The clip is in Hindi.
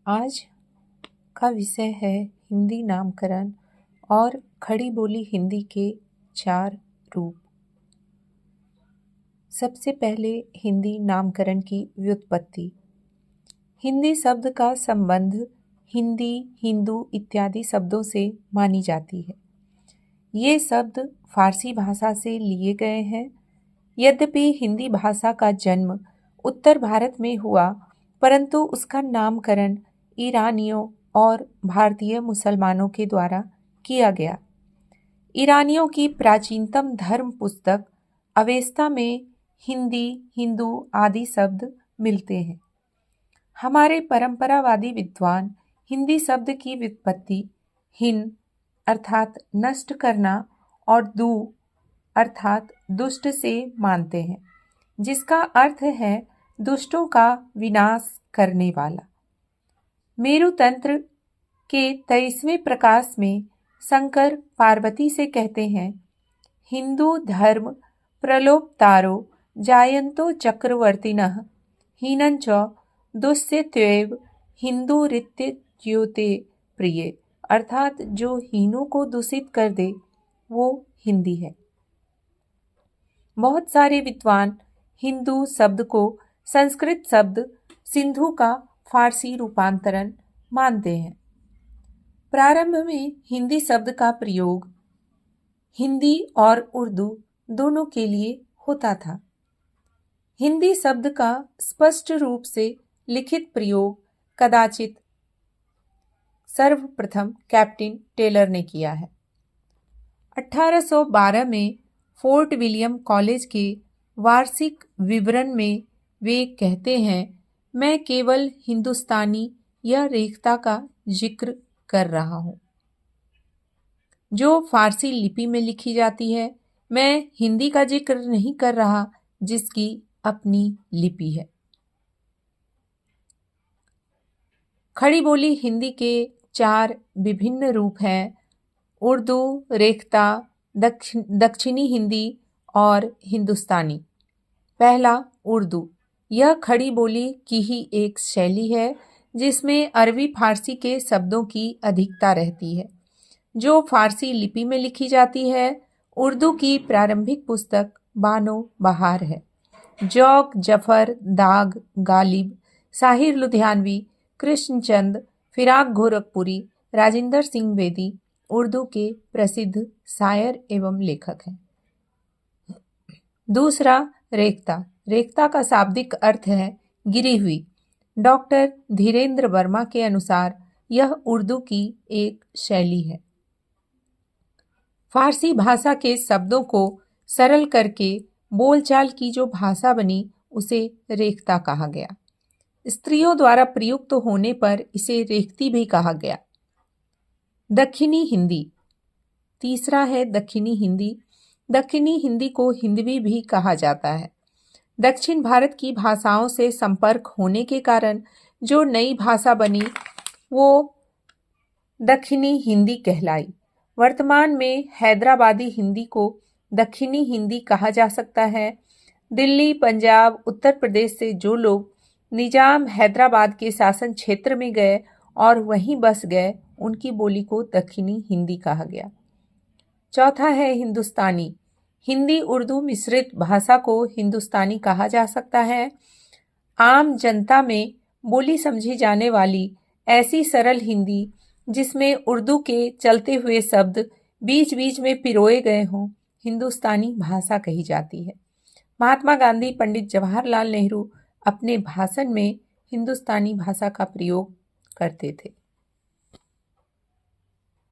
आज का विषय है हिंदी नामकरण और खड़ी बोली हिंदी के 4 रूप। सबसे पहले हिंदी नामकरण की व्युत्पत्ति। हिंदी शब्द का संबंध हिंदी, हिंदू इत्यादि शब्दों से मानी जाती है। ये शब्द फारसी भाषा से लिए गए हैं। यद्यपि हिंदी भाषा का जन्म उत्तर भारत में हुआ, परंतु उसका नामकरण ईरानियों और भारतीय मुसलमानों के द्वारा किया गया। ईरानियों की प्राचीनतम धर्म पुस्तक अवेस्ता में हिंदी, हिंदू आदि शब्द मिलते हैं। हमारे परंपरावादी विद्वान हिंदी शब्द की व्युत्पत्ति हिन अर्थात नष्ट करना और दू अर्थात दुष्ट से मानते हैं, जिसका अर्थ है दुष्टों का विनाश करने वाला। मेरु तंत्र के 23वें प्रकाश में शंकर पार्वती से कहते हैं, हिंदू धर्म प्रलोभतारो जायन्तो चक्रवर्तिनः हीनञ्च दुष्यत्वेव हिंदूरित्युच्यते प्रिय, अर्थात जो हीनों को दूषित कर दे वो हिंदी है। बहुत सारे विद्वान हिंदू शब्द को संस्कृत शब्द सिंधु का फारसी रूपांतरण मानते हैं। प्रारंभ में हिंदी शब्द का प्रयोग हिंदी और उर्दू दोनों के लिए होता था। हिंदी शब्द का स्पष्ट रूप से लिखित प्रयोग कदाचित सर्वप्रथम कैप्टन टेलर ने किया है। 1812 में फोर्ट विलियम कॉलेज के वार्षिक विवरण में वे कहते हैं, मैं केवल हिंदुस्तानी या रेखता का जिक्र कर रहा हूँ जो फारसी लिपि में लिखी जाती है। मैं हिंदी का जिक्र नहीं कर रहा जिसकी अपनी लिपि है। खड़ी बोली हिंदी के 4 विभिन्न रूप हैं: उर्दू, रेखता, दक्षिणी हिंदी और हिंदुस्तानी। पहला उर्दू। यह खड़ी बोली की ही एक शैली है जिसमें अरबी फारसी के शब्दों की अधिकता रहती है, जो फारसी लिपि में लिखी जाती है। उर्दू की प्रारंभिक पुस्तक बानो बहार है। जौक, जफर, दाग, गालिब, साहिर लुधियानवी, कृष्णचंद, फिराक गोरखपुरी, राजेंद्र सिंह बेदी उर्दू के प्रसिद्ध शायर एवं लेखक हैं। दूसरा रेखता। रेखता का शाब्दिक अर्थ है गिरी हुई। डॉक्टर धीरेन्द्र वर्मा के अनुसार यह उर्दू की एक शैली है। फारसी भाषा के शब्दों को सरल करके बोलचाल की जो भाषा बनी उसे रेखता कहा गया। स्त्रियों द्वारा प्रयुक्त होने पर इसे रेखती भी कहा गया। दक्षिणी हिंदी। तीसरा है दक्षिणी हिंदी। दक्षिणी हिंदी को हिंदवी भी कहा जाता है। दक्षिण भारत की भाषाओं से संपर्क होने के कारण जो नई भाषा बनी वो दक्षिणी हिंदी कहलाई। वर्तमान में हैदराबादी हिंदी को दक्षिणी हिंदी कहा जा सकता है। दिल्ली, पंजाब, उत्तर प्रदेश से जो लोग निजाम हैदराबाद के शासन क्षेत्र में गए और वहीं बस गए, उनकी बोली को दक्षिणी हिंदी कहा गया। चौथा है हिंदुस्तानी। हिंदी उर्दू मिश्रित भाषा को हिंदुस्तानी कहा जा सकता है। आम जनता में बोली समझी जाने वाली ऐसी सरल हिंदी जिसमें उर्दू के चलते हुए शब्द बीच बीच में पिरोए गए हों, हिंदुस्तानी भाषा कही जाती है। महात्मा गांधी, पंडित जवाहरलाल नेहरू अपने भाषण में हिंदुस्तानी भाषा का प्रयोग करते थे।